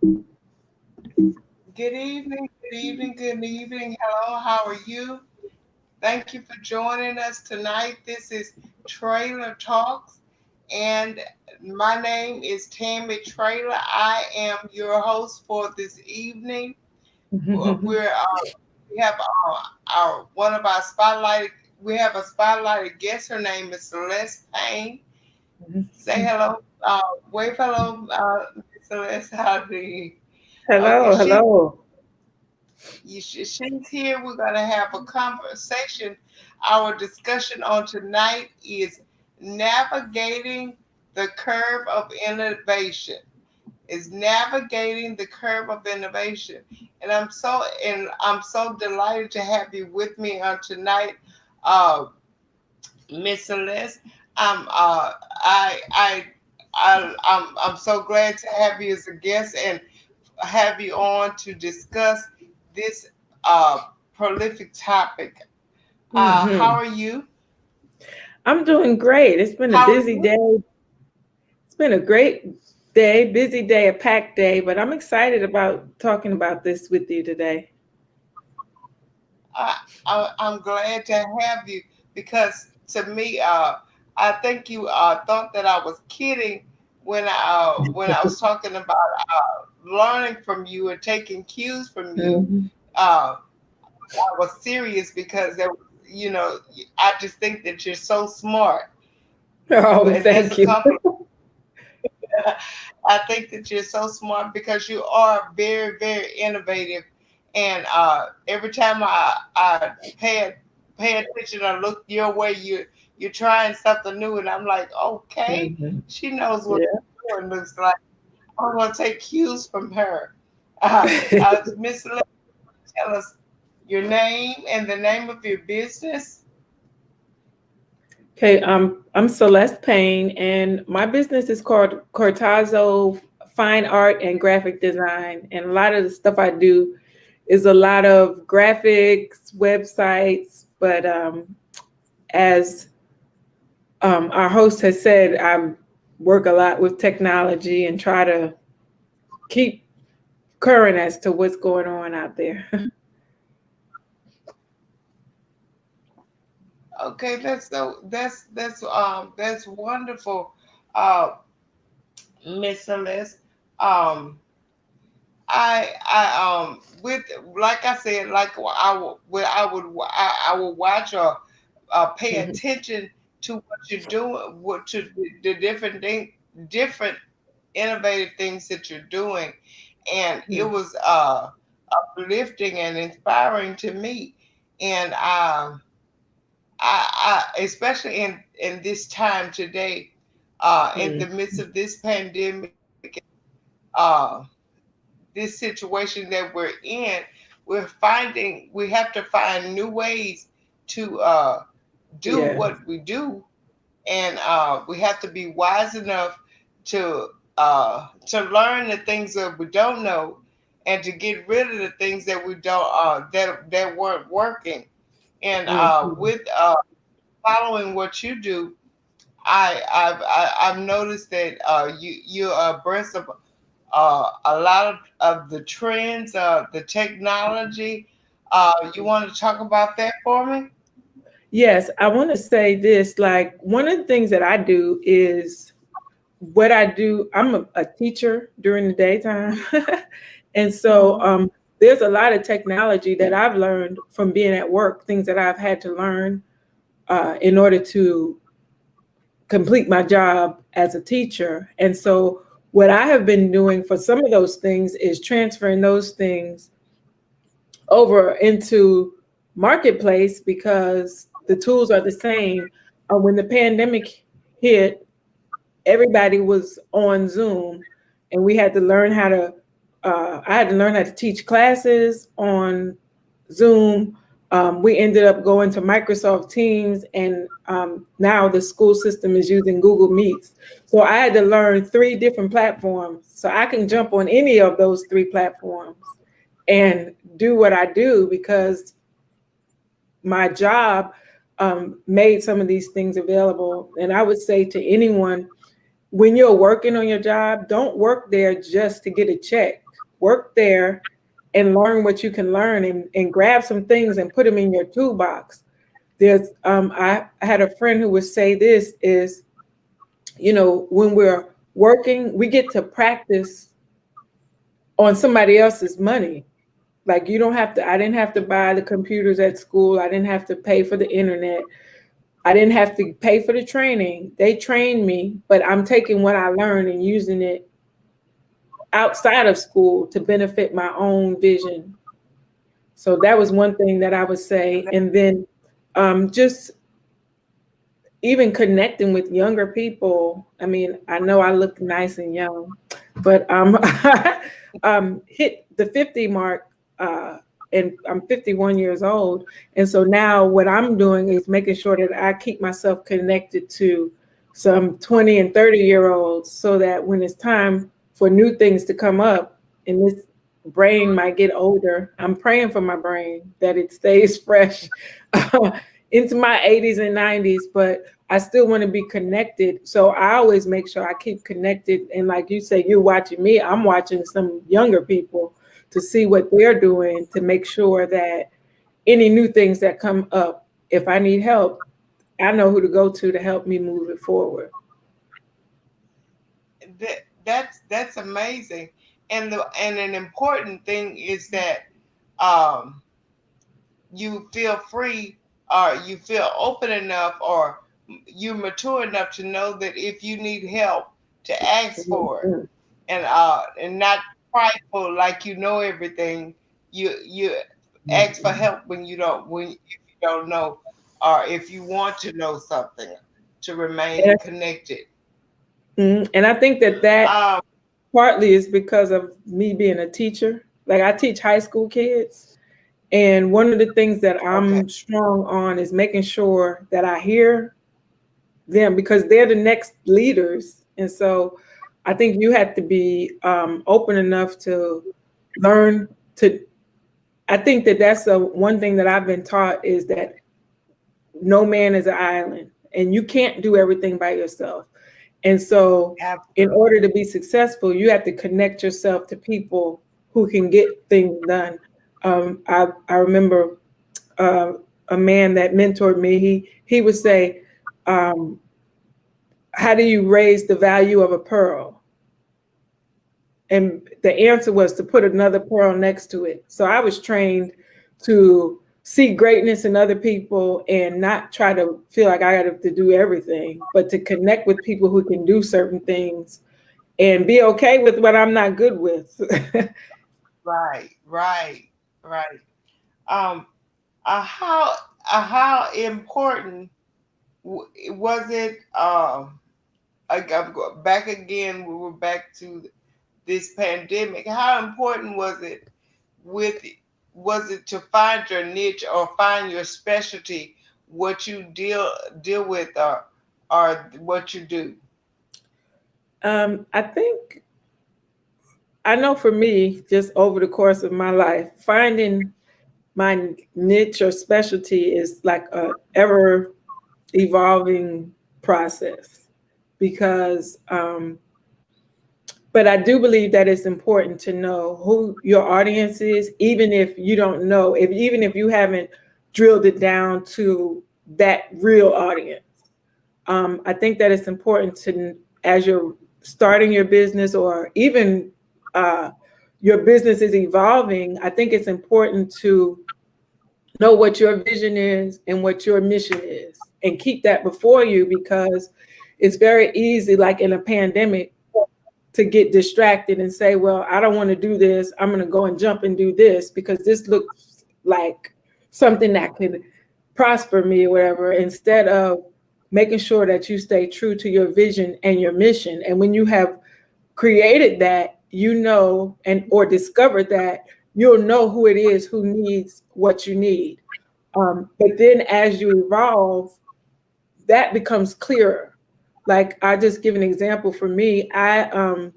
Good evening, good evening, good evening. Hello, how are you? Thank you for joining us tonight. This is Trailer Talks, and my name is Tammy Trailer. I am your host for this evening. We're we have our one of our spotlighted. We have a spotlighted guest. Her name is Celeste Payne. Say hello. Wave hello, Celeste. How do you? Okay, Hello, hello. she's here. We're going to have a conversation. Our discussion on tonight is navigating the curve of innovation. Is navigating the curve of innovation, and I'm so delighted to have you with me on tonight, uh, Miss Celeste. I'm I'm so glad to have you as a guest and have you on to discuss this prolific topic. How hmm are you? I'm doing great. It's been a How are busy you? day. It's been a great day, busy day, a packed day, but I'm excited about talking about this with you today. I, I'm glad to have you because to me, I think you thought that I was kidding when I was talking about learning from you and taking cues from you. Mhm. Uh, I was serious because I just think that you're so smart, Oh, and that's thank a you. compliment. I think that you're so smart because you are very, very innovative. And every time I pay attention or look your way, you're trying something new, and I'm like, okay, Mhm. she knows what Yeah. she's doing. Looks like I'm gonna take cues from her. Miss Lynn, tell us your name and the name of your business. Okay, I'm Celeste Payne, and my business is called Cortazo Fine Art and Graphic Design. And a lot of the stuff I do is a lot of graphics, websites, but as our host has said, I work a lot with technology and try to keep current as to what's going on out there. Okay, that's wonderful, uh, Miss Celeste. Um, with like I said, like I would watch or pay Mhm. attention to what you're doing, what to the different thing, different innovative things that you're doing, and it Mhm. was uplifting and inspiring to me, and especially in this time today, in the midst of this pandemic, uh, this situation that we're in, we have to find new ways to do Yeah. what we do, and we have to be wise enough to to learn the things that we don't know, and to get rid of the things that we don't that weren't working. And Mhm. with following what you do, I've noticed that you're abreast of a lot of the trends, the technology. You want to talk about that for me? Yes, I want to say this. Like, one of the things that I do is what I do. I'm a teacher during the daytime. And so Hmm. there's a lot of technology that I've learned from being at work, things that I've had to learn in order to complete my job as a teacher. And so, what I have been doing for some of those things is transferring those things over into marketplace because the tools are the same. When the pandemic hit, everybody was on Zoom, and we had to learn how to. I had to learn how to teach classes on Zoom. We ended up going to Microsoft Teams, and now the school system is using Google Meets. So I had to learn three different platforms. So I can jump on any of those three platforms and do what I do because my job made some of these things available. And I would say to anyone, when you're working on your job, don't work there just to get a check. work there and learn what you can learn, and grab some things and put them in your toolbox. There's I had a friend who would say this is, when we're working, we get to practice on somebody else's money. Like, you don't have to, I didn't have to buy the computers at school. I didn't have to pay for the internet. I didn't have to pay for the training. They trained me, but I'm taking what I learned and using it outside of school to benefit my own vision. So that was one thing that I would say. And then just even connecting with younger people. I mean, I know I look nice and young, but hit the 50 mark, and I'm 51 years old. And so now what I'm doing is making sure that I keep myself connected to some 20 and 30-year olds, so that when it's time for new things to come up, and this brain might get older, I'm praying for my brain that it stays fresh into my 80s and 90s, but I still want to be connected. So I always make sure I keep connected. And like you say, you're watching me, I'm watching some younger people to see what they're doing, to make sure that any new things that come up, if I need help, I know who to go to help me move it forward. That's amazing. And an important thing is that um, you feel free, or you feel open enough, or you're mature enough to know that if you need help, to ask for it, and not prideful like you know everything. You ask for help when you don't, when if you don't know, or if you want to know something, to remain And, connected. and I think that Um, partly is because of me being a teacher. Like, I teach high school kids. And one of the things that okay. I'm strong on is making sure that I hear them, because they're the next leaders. And so I think you have to be open enough to learn to. I think that that's the one thing that I've been taught, is that no man is an island, and you can't do everything by yourself. And so, in Absolutely. order to be successful, you have to connect yourself to people who can get things done. I remember uh, a man that mentored me. He would say, um, "How do you raise the value of a pearl?" And the answer was to put another pearl next to it. So I was trained to see greatness in other people and not try to feel like I got to do everything, but to connect with people who can do certain things and be okay with what I'm not good with. Right, right, right. Um, how how important was it? I'm back again. We were back to this pandemic. How important was it with was it to find your niche or find your specialty, what you deal with, or what you do? I think, I know for me, just over the course of my life, finding my niche or specialty is like a ever evolving process, because but I do believe that it's important to know who your audience is, even if you don't know, if even if you haven't drilled it down to that real audience. I think that it's important to, as you're starting your business, or even uh, your business is evolving, I think it's important to know what your vision is and what your mission is, and keep that before you, because it's very easy, like in a pandemic, to get distracted and say, well, I don't want to do this. I'm going to go and jump and do this because this looks like something that could prosper me or whatever, instead of making sure that you stay true to your vision and your mission. And when you have created that, and or discovered that, you'll know who it is who needs what you need. But then as you evolve, that becomes clearer. Like, I just give an example for me. I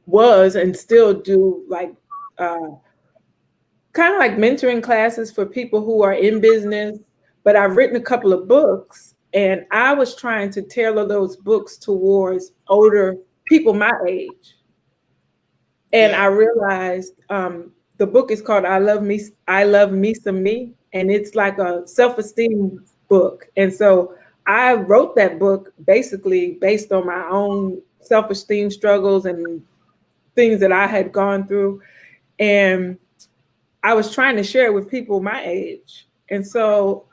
was and still do, like, uh, kind of like mentoring classes for people who are in business, but I've written a couple of books, and I was trying to tailor those books towards older people my age. And I Yes. realized the book is called I Love Me Some Me, and it's like a self-esteem book. And so I wrote that book basically based on my own self-esteem struggles and things that I had gone through. And I was trying to share it with people my age. And so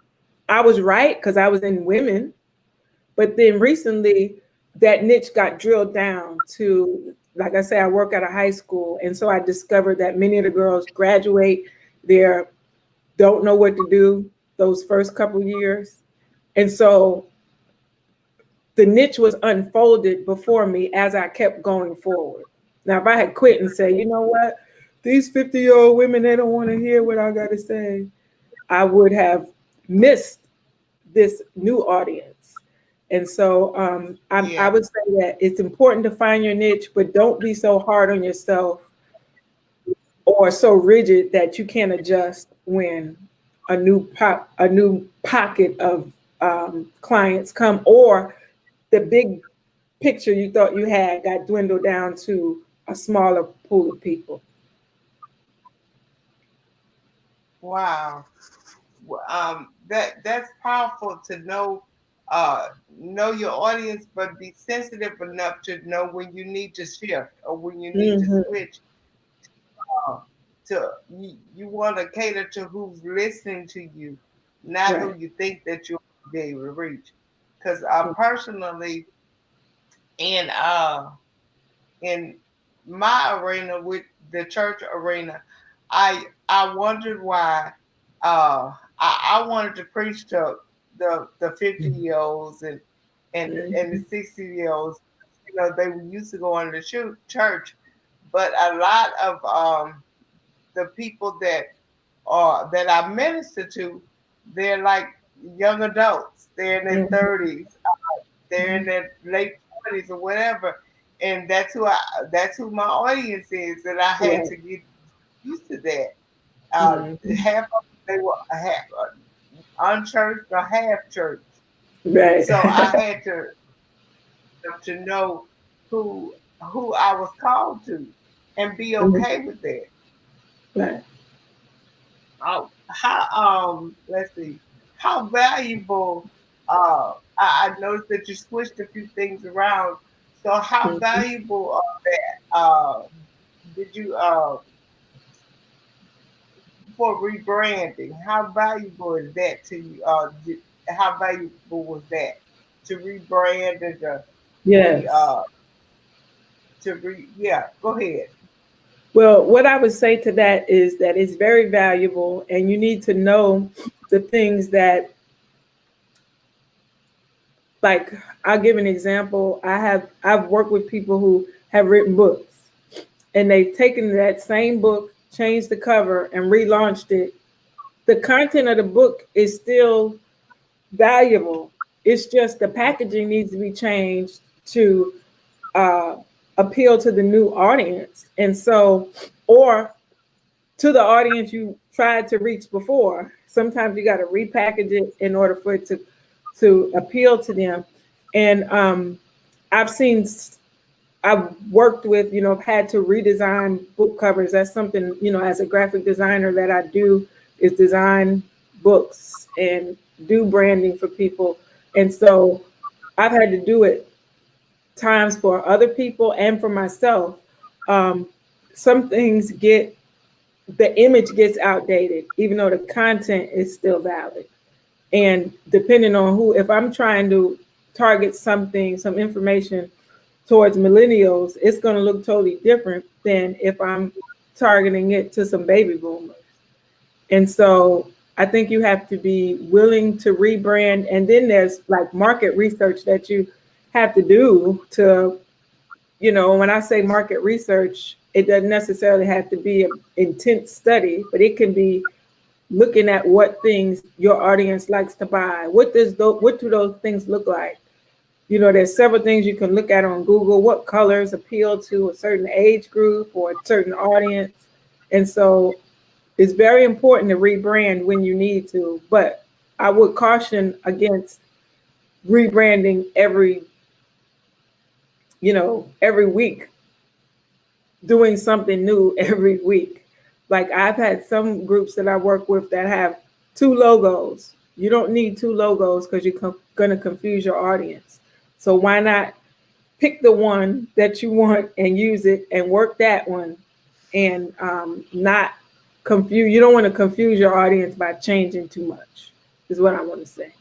I was right because I was in women. But then recently, that niche got drilled down to, like I say, I work at a high school. And so I discovered that many of the girls graduate, they don't know what to do those first couple years. And so the niche was unfolded before me as I kept going forward. Now, if I had quit and said, you know what, these 50-year-old women, they don't want to hear what I got to say, I would have missed this new audience. And so I Yeah. would say that it's important to find your niche, but don't be so hard on yourself or so rigid that you can't adjust when a new pocket of clients come, or the big picture you thought you had got dwindled down to a smaller pool of people. Wow. That's powerful to know your audience, but be sensitive enough to know when you need to shift or when you need to Hmm. switch. Uh, you want to cater to who's listening to you, not who Right. you think that you'll be able to reach. Because personally, in in my arena with the church arena, I wondered why I wanted to preach to the 50-year-olds and the Hmm. 60-year-olds. You know, they used to go on the church, but a lot of the people that I minister to, they're like young adults. They're in their Hmm. 30s, they're in their late 40s or whatever, and that's who my audience is. And I had Right. to get used to that. Hmm. Half of them, they were half unchurched or half church, Right. so I had to know who who I was called to, and be Mhm. okay with that. Right. How let's see, how valuable I noticed that you switched a few things around. So how Mhm. valuable did you for rebranding? How valuable is that to you? How valuable was that to rebrand and re Yes. yeah, go ahead. Well, what I would say to that is that it's very valuable, and you need to know the things that, like, I'll give an example. I've worked with people who have written books, and they've taken that same book, changed the cover, and relaunched it. The content of the book is still valuable. It's just the packaging needs to be changed to uh, appeal to the new audience, and so, or to the audience you tried to reach before. Sometimes you got to repackage it in order for it to appeal to them. And I've seen, I've worked with, I've had to redesign book covers. That's something, as a graphic designer that I do, is design books and do branding for people. And so I've had to do it times for other people and for myself. Um, some things get the image gets outdated, even though the content is still valid. And depending on who, if I'm trying to target something, some information towards millennials, it's going to look totally different than if I'm targeting it to some baby boomers. And so I think you have to be willing to rebrand. And then there's like market research that you have to do to, when I say market research, it doesn't necessarily have to be an intense study, but it can be looking at what things your audience likes to buy. What do those things look like? There's several things you can look at on Google. What colors appeal to a certain age group or a certain audience? And so it's very important to rebrand when you need to, but I would caution against rebranding every week. doing something new every week. Like I've had some groups that I work with that have two logos. You don't need two logos because you're going to confuse your audience. So why not pick the one that you want and use it and work that one, and not confuse. You don't want to confuse your audience by changing too much. Is what I want to say.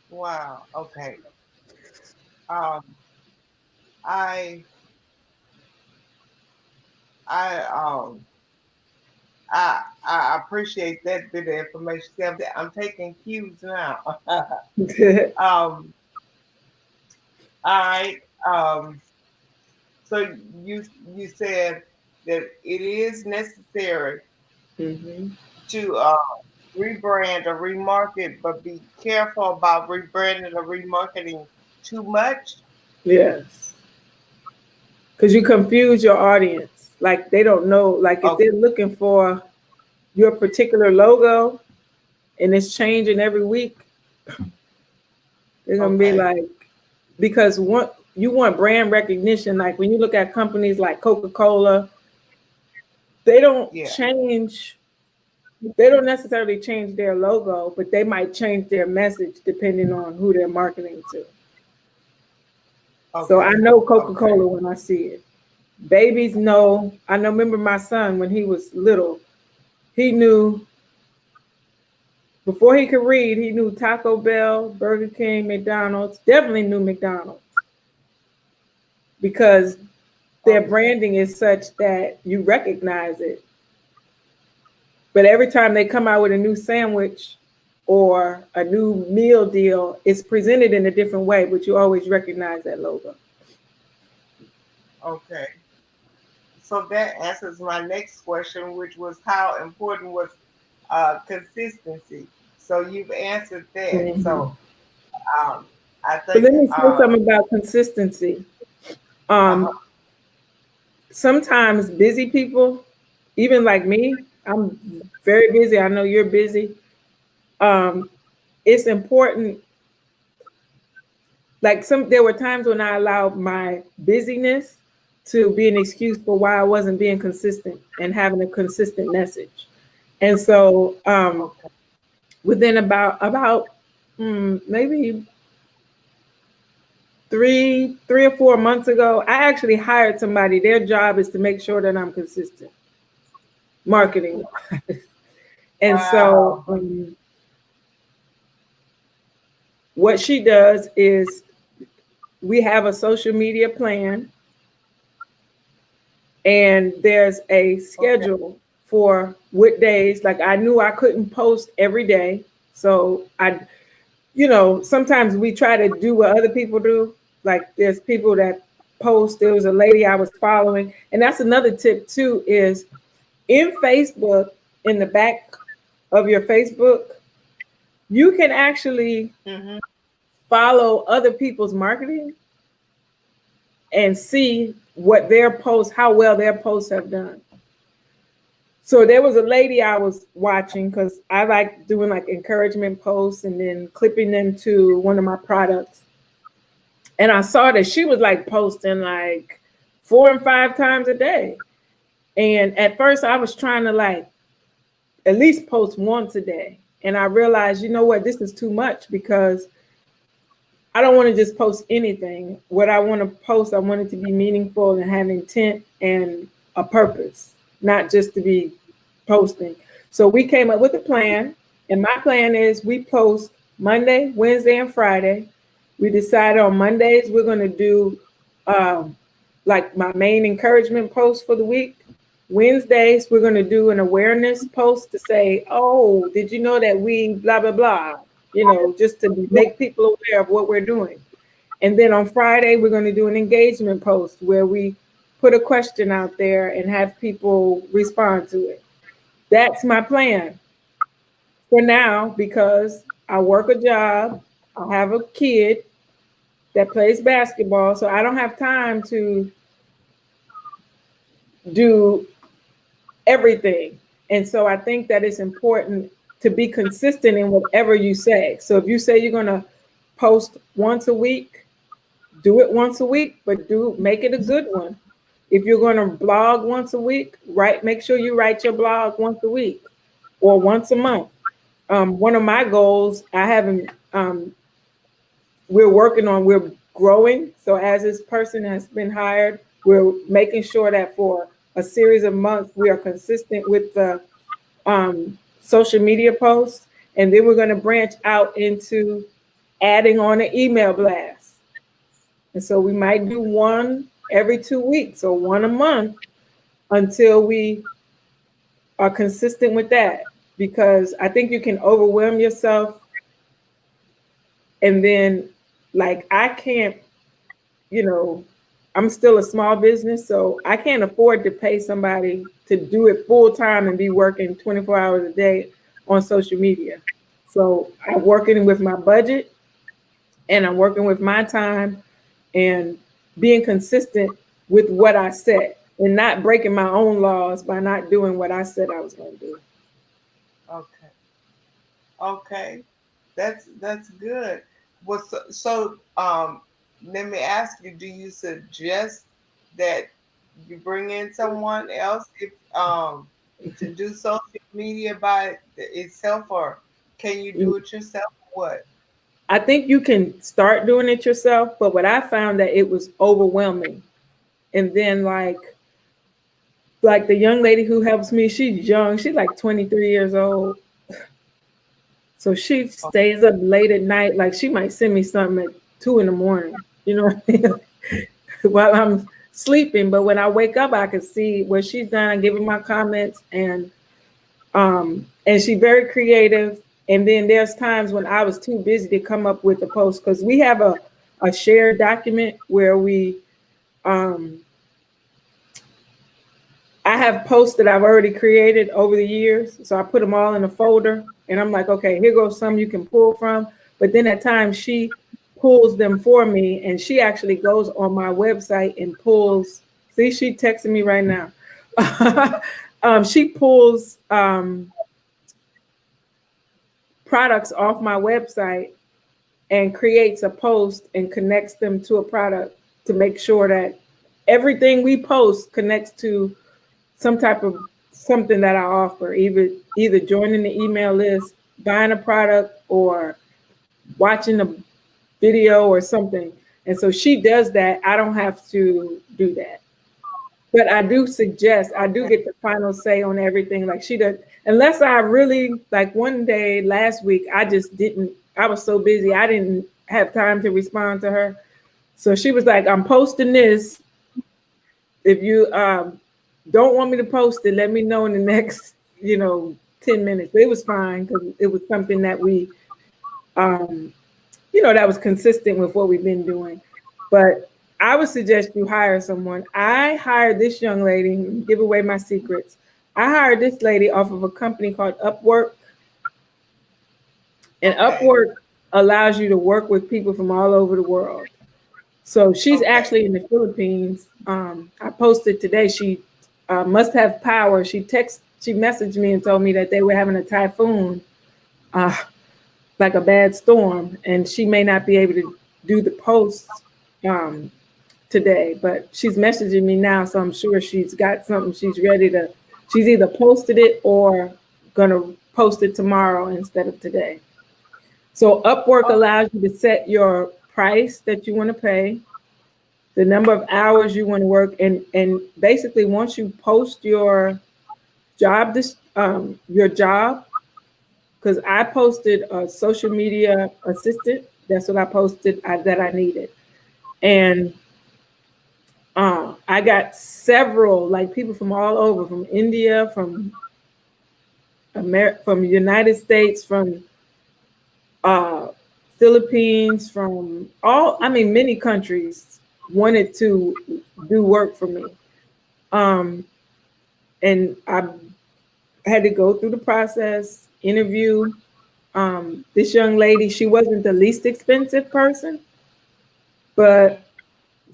Wow. Okay. Um, I I I appreciate that bit of information. See, I'm taking cues now. All right. So you said that it is necessary hmm to rebrand or remarket, but be careful about rebranding or remarketing too much. Yes, because you confuse your audience. Like they don't know. Like if Okay. they're looking for your particular logo and it's changing every week, they're gonna be Okay. like, because you want brand recognition. Like when you look at companies like Coca-Cola, they don't Yeah. change. They don't necessarily change their logo, but they might change their message depending on who they're marketing to. So I Okay. know Okay. Coca-Cola when I see it. Babies know. I know. Remember my son when he was little, he knew before he could read. He knew Taco Bell, Burger King, McDonald's. Definitely knew McDonald's because their Okay. branding is such that you recognize it. But every time they come out with a new sandwich or a new meal deal, it's presented in a different way, but you always recognize that logo. Okay. So that answers my next question, which was how important was consistency. So you've answered that. Mhm. So um, I But think let me say something about consistency. uh-huh. Um, Sometimes busy people, even like me, I'm very busy. I know you're busy. Um, it's important. Like there were times when I allowed my busyness to be an excuse for why I wasn't being consistent and having a consistent message. And so, Okay. within about maybe 3 or 4 months ago, I actually hired somebody. Their job is to make sure that I'm consistent, marketing. And so, Wow. what she does is we have a social media plan, and there's a Okay. schedule for what days. Like I knew I couldn't post every day, so sometimes we try to do what other people do. Like there's people that post. There was a lady I was following, and that's another tip too. Is in Facebook, in the back of your Facebook, you can actually Hmm. follow other people's marketing and see what their posts, how well their posts have done. So there was a lady I was watching because I like doing like encouragement posts and then clipping them to one of my products. And I saw that she was like posting like 4 and 5 times a day. And at first I was trying to like at least post once a day. And I realized, you know what, this is too much because I don't want to just post anything. What I want to post, I want it to be meaningful and have intent and a purpose, not just to be posting. So we came up with a plan, and my plan is we post Monday, Wednesday, and Friday. We decided on Mondays we're going to do um, like my main encouragement post for the week. Wednesdays we're going to do an awareness post to say, "Oh, did you know that we blah blah blah?" Just to make people aware of what we're doing. And then on Friday we're going to do an engagement post where we put a question out there and have people respond to it. That's my plan for now because I work a job, I have a kid that plays basketball, so I don't have time to do everything. And so I think that it's important to be consistent in whatever you say. So if you say you're going to post once a week, do it once a week, but make it a good one. If you're going to blog once a week, make sure you write your blog once a week or once a month. One of my goals, I haven't, we're working on, we're growing. So as this person has been hired, we're making sure that for a series of months, we are consistent with the social media posts. And then we're going to branch out into adding on an email blast. And so we might do one every 2 weeks or one a month until we are consistent with that. Because I think you can overwhelm yourself. And then, like, I can't, I'm still a small business, so I can't afford to pay somebody to do it full time and be working 24 hours a day on social media. So I'm working with my budget and I'm working with my time and being consistent with what I said and not breaking my own laws by not doing what I said I was going to do. Okay. Okay. That's good. Well, let me ask you, do you suggest that you bring in someone else if to do social media by itself, or can you do it yourself? What? I think you can start doing it yourself, but what I found that it was overwhelming. And then like the young lady who helps me, she's young. She's like 23 years old. So she stays up late at night. Like she might send me something at 2 a.m. You know what I mean? While I'm sleeping. But when I wake up, I can see what she's done. I give her my comments, and she's very creative. And then there's times when I was too busy to come up with a post because we have a shared document where I have posts that I've already created over the years. So I put them all in a folder and I'm like, okay, here goes some you can pull from. But then at times she pulls them for me and she actually goes on my website and pulls. See, she texting me right now. She pulls products off my website and creates a post and connects them to a product to make sure that everything we post connects to some type of something that I offer, either joining the email list, buying a product, or watching a video or something. And so she does that. I don't have to do that. But I do suggest, I do get the final say on everything. Like she does, unless I really, like one day last week, I just didn't, I was so busy, I didn't have time to respond to her. So she was like, I'm posting this. If you don't want me to post it, let me know in the next, 10 minutes. But it was fine because it was something that we, that was consistent with what we've been doing. But I would suggest you hire someone. I hired this young lady, give away my secrets. I hired this lady off of a company called Upwork. And Upwork allows you to work with people from all over the world. So she's actually in the Philippines. I posted today. She must have power. She messaged me and told me that they were having a typhoon, like a bad storm, and she may not be able to do the posts today. But she's messaging me now, so I'm sure she's got something. She's ready to. She's either posted it or gonna post it tomorrow instead of today. So Upwork allows you to set your price that you want to pay, the number of hours you want to work, and basically once you post your job, because I posted a social media assistant. That's what I posted that I needed, and I got several like people from all over, from India, from from United States, from Philippines, from many countries wanted to do work for me. And I had to go through the process, interview this young lady. She wasn't the least expensive person, but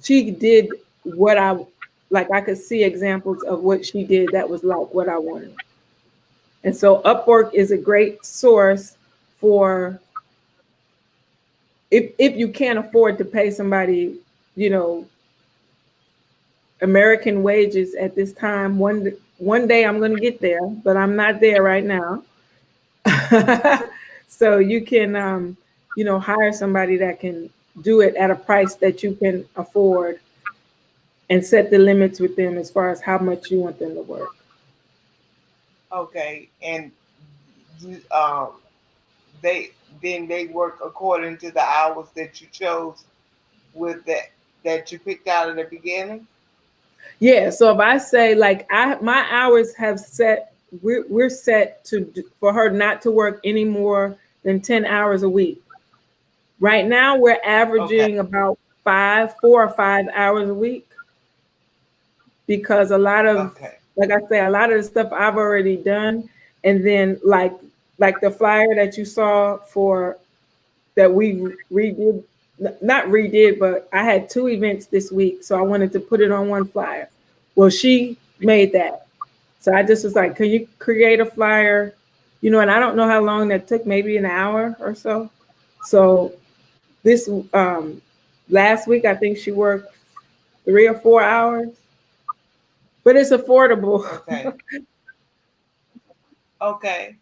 she did what I could see examples of what she did that was like what I wanted. And so Upwork is a great source for if you can't afford to pay somebody you know, American wages at this time. One day I'm going to get there, but I'm not there right now. So you can, hire somebody that can do it at a price that you can afford, and set the limits with them as far as how much you want them to work. Okay, and you they then they work according to the hours that you chose with that you picked out at the beginning. Yeah. So if I say like my hours have set, we're set for her not to work any more than 10 hours a week. Right now we're Okay, averaging about 4 or 5 hours a week, because a lot of, okay, like I say, a lot of the stuff I've already done. And then like the flyer that you saw for that we redid, not redid, but I had two events this week, so I wanted to put it on one flyer. Well, she made that. So I just was like, can you create a flyer? And I don't know how long that took, maybe an hour or so. So this last week I think she worked 3 or 4 hours, but it's affordable. okay, okay,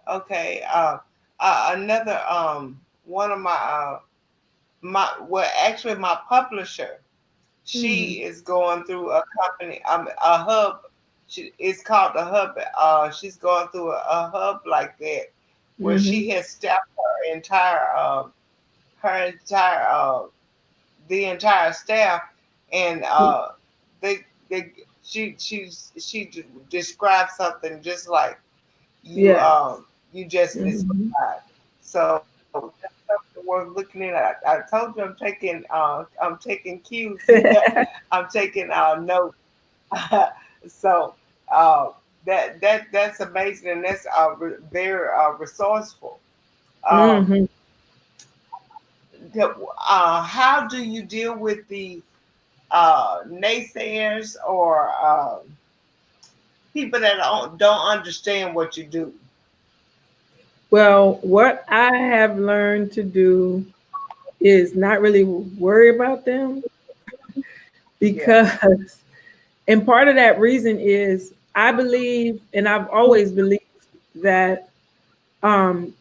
okay. Another one of my well, actually my publisher, Mhm. she is going through a company, a hub. It's called the hub. She's going through a hub like that, where she Mhm. has staffed her entire the entire staff, and they they described something just like you Yeah. you just Mhm. described. So that's something worth looking at. I told you I'm taking cues. I'm taking notes. So uh, that's amazing, and that's very resourceful. Um, Mhm. how do you deal with the naysayers or people that don't understand what you do? Well, what I have learned to do is not really worry about them, Yeah. because, and part of that reason is I believe, and I've always believed that um,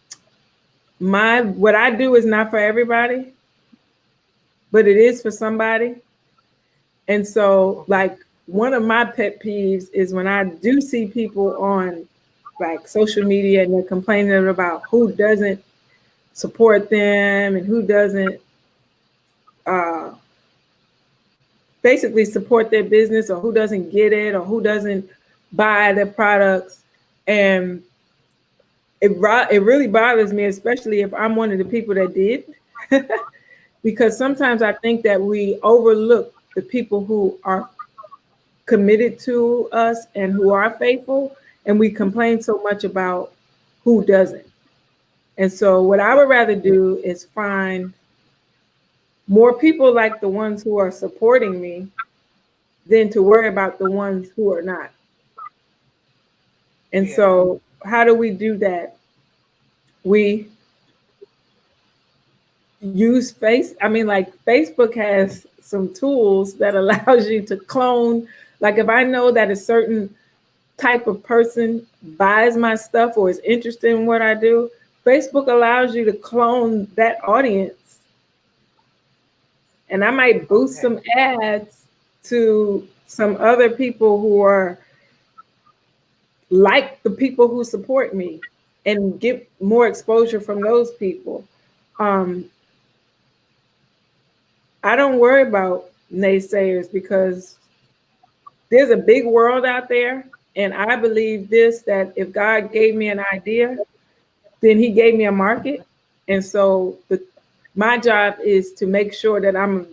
my what I do is not for everybody, but it is for somebody. And so, Okay. like, one of my pet peeves is when I do see people on like social media and they're complaining about who doesn't support them and who doesn't uh, basically support their business, or who doesn't get it, or who doesn't buy their products. And it really bothers me, especially if I'm one of the people that did, because sometimes I think that we overlook the people who are committed to us and who are faithful, and we complain so much about who doesn't. And so what I Yeah. would rather do is find more people like the ones who are supporting me than to worry about the ones who are not. And Yeah. so how do we do that? We use like Facebook has some tools that allows you to clone. Like if I know that a certain type of person buys my stuff or is interested in what I do, Facebook allows you to clone that audience. And I might boost Okay. some ads to some other people who are like the people who support me, and get more exposure from those people. Um, I don't worry about naysayers, because there's a big world out there. And I believe this, that if God gave me an idea, then he gave me a market. And so my job is to make sure that I'm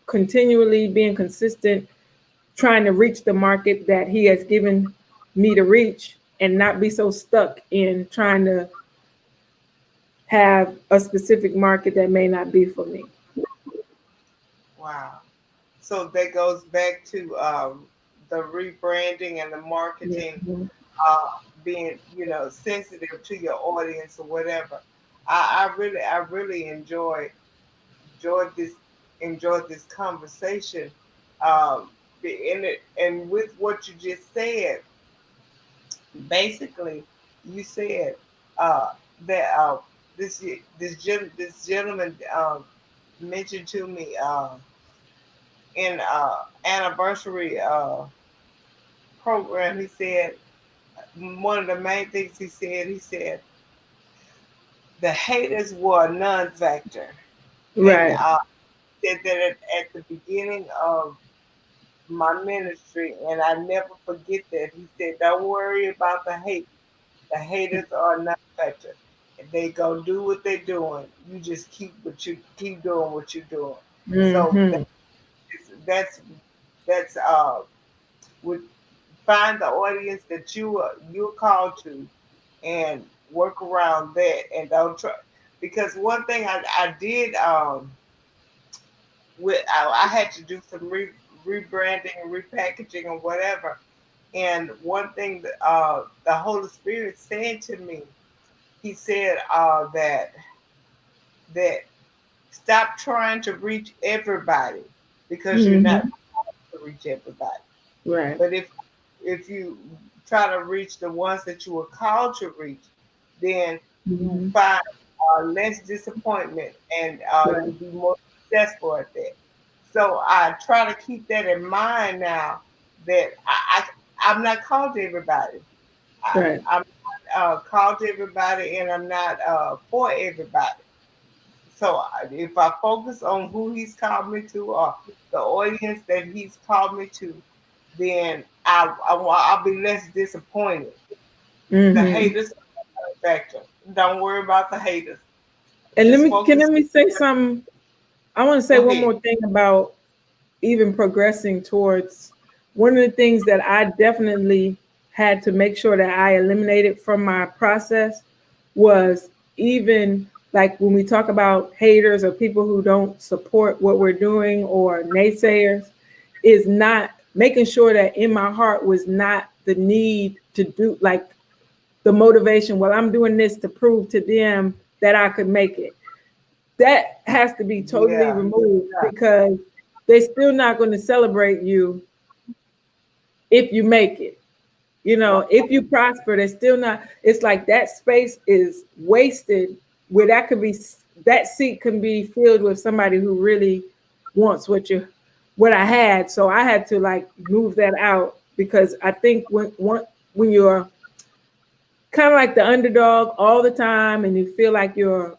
continually being consistent, trying to reach the market that he has given me to reach, and not be so stuck in trying to have a specific market that may not be for me. Wow. So that goes back to the rebranding and the marketing, Mhm. uh, being sensitive to your audience or whatever. I really enjoyed this. enjoyed this conversation. Um, in it, and with what you just said, basically, you said uh, that this gentleman mentioned to me in anniversary program. He said one of the main things he said the haters were a non-factor, and Right. said that at the beginning of my ministry, and I never forget that. He said, "Don't worry about the hate. The haters are not factor. They go do what they're doing. You just keep doing what you're doing." So Mm-hmm. that's would find the audience that you're called to, and work around that, and don't try, because one thing I did I had to do some rebranding and repackaging or whatever. And one thing that the Holy Spirit said to me, He said that stop trying to reach everybody, because you're not Mm-hmm. to reach everybody. Right. But if you try to reach the ones that you were called to reach, then you Mm-hmm. find less disappointment, and Right. you'll be more successful at that. So I try to keep that in mind now, that I'm not called to everybody. Right. I'm not called to everybody, and I'm not for everybody. So if I focus on who He's called me to, or the audience that He's called me to, then I'll be less disappointed. The Mm-hmm. haters are a factor. Don't worry about the haters. And Just let focus. me say something. I want to say Go one ahead. more thing about even progressing towards one of the things that I definitely had to make sure that I eliminated from my process was even like when we talk about haters or people who don't support what we're doing or naysayers, is not making sure that in my heart was not the need to do like the motivation, well, I'm doing this to prove to them that I could make it. That has to be totally Yeah. removed Yeah. because they're still not going to celebrate you if you make it. You know, Right. if you prosper, they're still not. It's like that space is wasted where that could be, that seat can be filled with somebody who really wants what I had. So I had to like move that out because I think when you're kind of like the underdog all the time and you feel like you're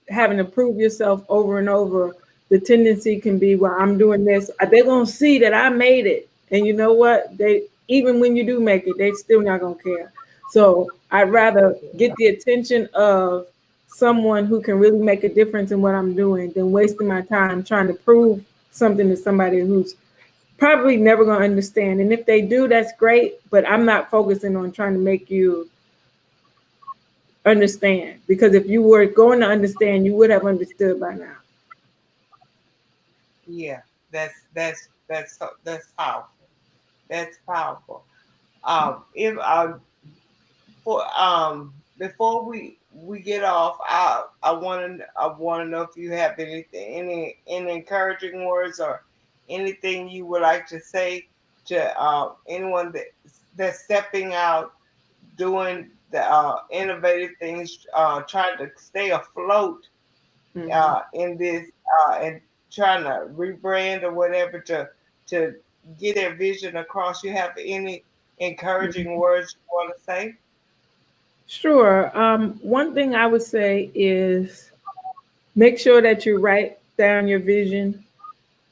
having to prove yourself over and over, the tendency can be, well, I'm doing this. They're gonna see that I made it, and you know what? They even when you do make it, they still not gonna care. So I'd rather get the attention of someone who can really make a difference in what I'm doing than wasting my time trying to prove something to somebody who's probably never gonna understand. And if they do, that's great. But I'm not focusing on trying to make you understand because if you were going to understand, you would have understood by now. Yeah. That's powerful. That's powerful. If for before we get off, I want to know if you have any encouraging words, or anything you would like to say to anyone that's stepping out, doing the innovative things, trying to stay afloat Mm-hmm. in this, and trying to rebrand or whatever, to get their vision across. You have any encouraging words you want to say? Sure. One thing I would say is make sure that you write down your vision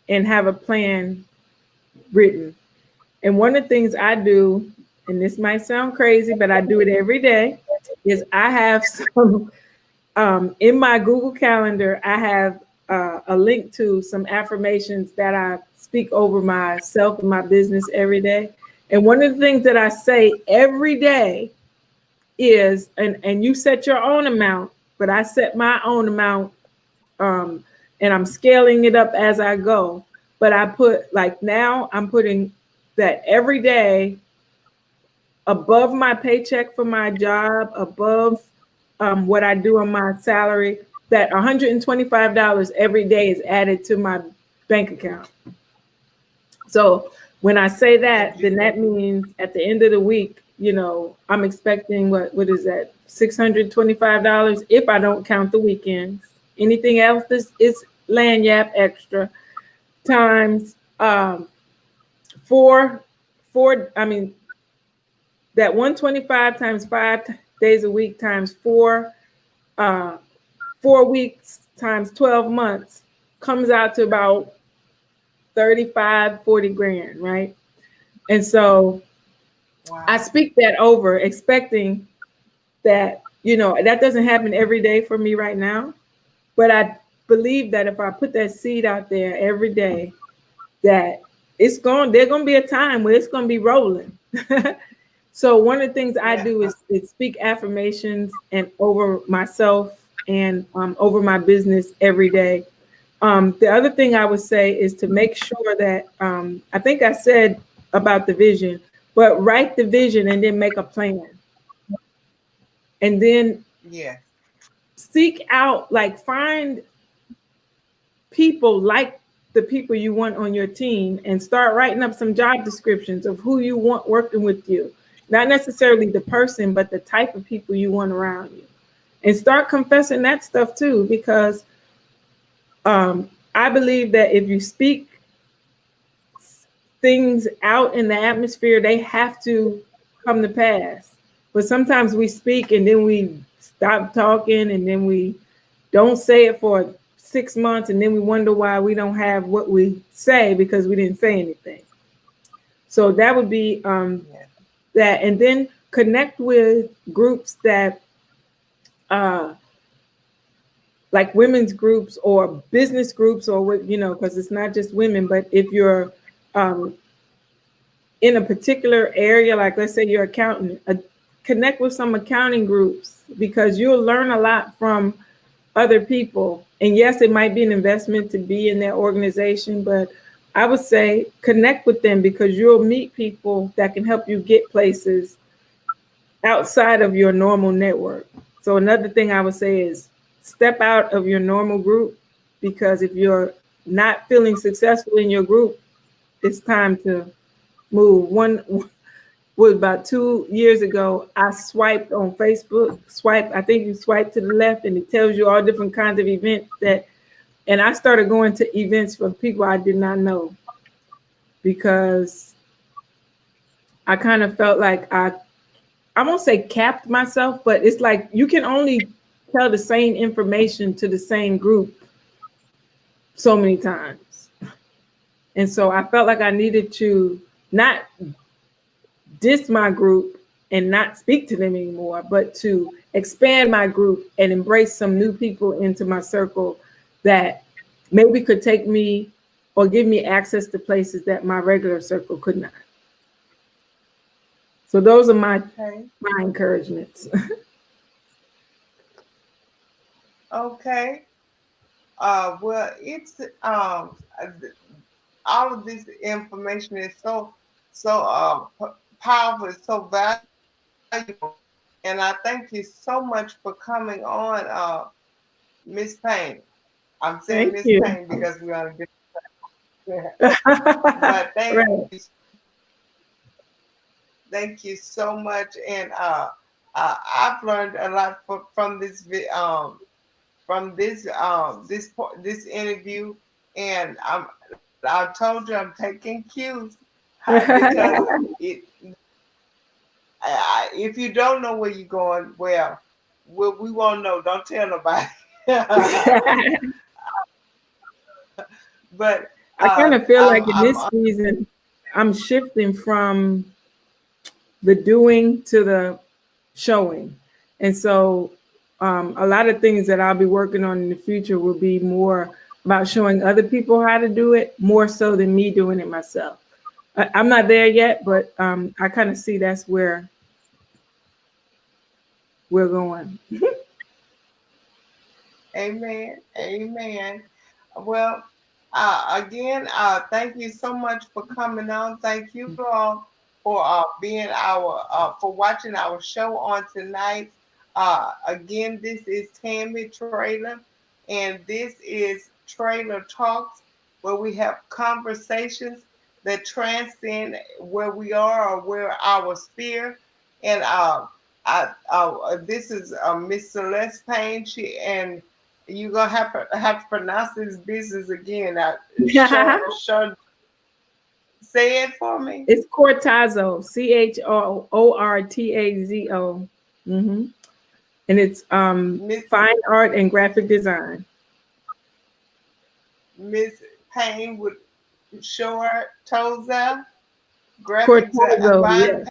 and have a plan written. And one of the things I do, and this might sound crazy, but I do it every day, is I have some in my Google Calendar, I have a link to some affirmations that I speak over myself and my business every day. And one of the things that I say every day is, and you set your own amount, but I set my own amount, um, and I'm scaling it up as I go. But I put like now I'm putting that every day above my paycheck for my job, above what I do on my salary, that $125 every day is added to my bank account. So when I say And that, then that means at the end of the week, I'm expecting what is that, $625 if I don't count the weekends. Anything else is land yap extra times four four. I mean that 125 times 5 days a week times uh, 4 weeks times 12 months comes out to about 35, 40 grand, right? And so I wow. speak that over, expecting that, that doesn't happen every day for me right now. But I believe that if I put that seed out there every day, that there's going to be a time where it's going to be rolling. So one of the things I Yeah. do is speak affirmations and over myself and over my business every day. The other thing I would say is to make sure that I think I said about the vision, but write the vision and then make a plan. And then Yes. seek out, like, find people like the people you want on your team and start writing up some job descriptions of who you want working with you. Not necessarily the person, but the type of people you want around you. And start confessing that stuff too, because I believe that if you speak things out in the atmosphere, they have to come to pass. But sometimes we speak and then we stop talking and then we don't say it for 6 months and then we wonder why we don't have what we say because we didn't say anything. So that would be Yes. that. And then connect with groups that, uh, like women's groups or business groups, or what, because it's not just women, but if you're um, in a particular area, like let's say you're accountant, connect with some accounting groups because you'll learn a lot from other people. And yes, it might be an investment to be in their organization, but I would say connect with them because you'll meet people that can help you get places outside of your normal network. So another thing I would say is step out of your normal group, because if you're not feeling successful in your group, it's time to move. One was about 2 years ago. I swiped on Facebook. I think you swipe to the left and it tells you all different kinds of events and I started going to events for people I did not know because I kind of felt like I won't say capped myself, but it's like you can only tell the same information to the same group so many times. And so I felt like I needed to not diss my group and not speak to them anymore, but to expand my group and embrace some new people into my circle that maybe could take me or give me access to places that my regular circle could not. So those are my Okay. my encouragements. Okay. Well, it's all of this information is so powerful, it's so valuable, and I thank you so much for coming on, Miss Payne. I'm saying Miss Thank Payne you. because we're on a different. But Right. thank you so much, and I've learned a lot from this interview, and I told you I'm taking cues because it. If you don't know where you're going, well, we won't know. Don't tell nobody. But I kind of feel like in I'm this season, I'm shifting from the doing to the showing. And so a lot of things that I'll be working on in the future will be more about showing other people how to do it, more so than me doing it myself. I'm not there yet, but I kind of see that's where we're going. amen, amen. Well, again, thank you so much for coming on. Thank you all for being for watching our show on tonight. Again, this is Tammy Trailer, and this is Trailer Talks. where we have conversations that transcend where we are or where our sphere. And this is Miss Celeste Payne. She and you're gonna have to pronounce this business again. Show, say it for me. It's Cortazo, Chortazo. And it's Miss fine art and graphic design. Miss Payne with short Toza Cortazo, fine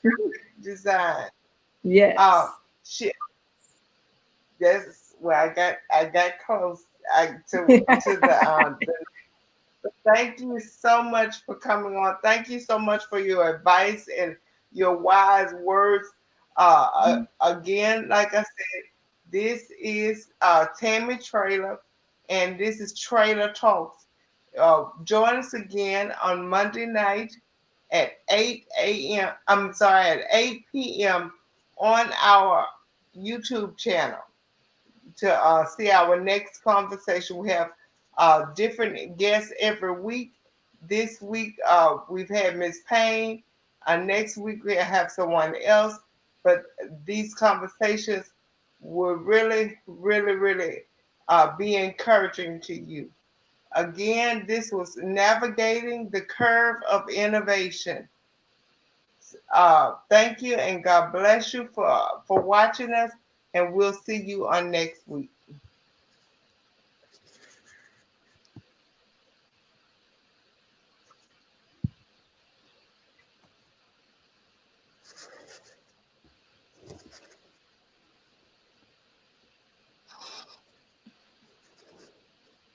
yes. design. Uh, Yes. she that's where I got close to the thank you so much for coming on. Thank you so much for your advice and your wise words. Again, like I said, this is Tammy Trailer, and this is Trailer Talks. Join us again on Monday night at 8 a.m. I'm sorry, at 8 p.m. on our YouTube channel to see our next conversation. We have different guests every week. This week we've had Miss Payne. Next week we'll have someone else. But these conversations will really, really, really be encouraging to you. Again, this was navigating the curve of innovation. Thank you and God bless you for watching us, and we'll see you on next week.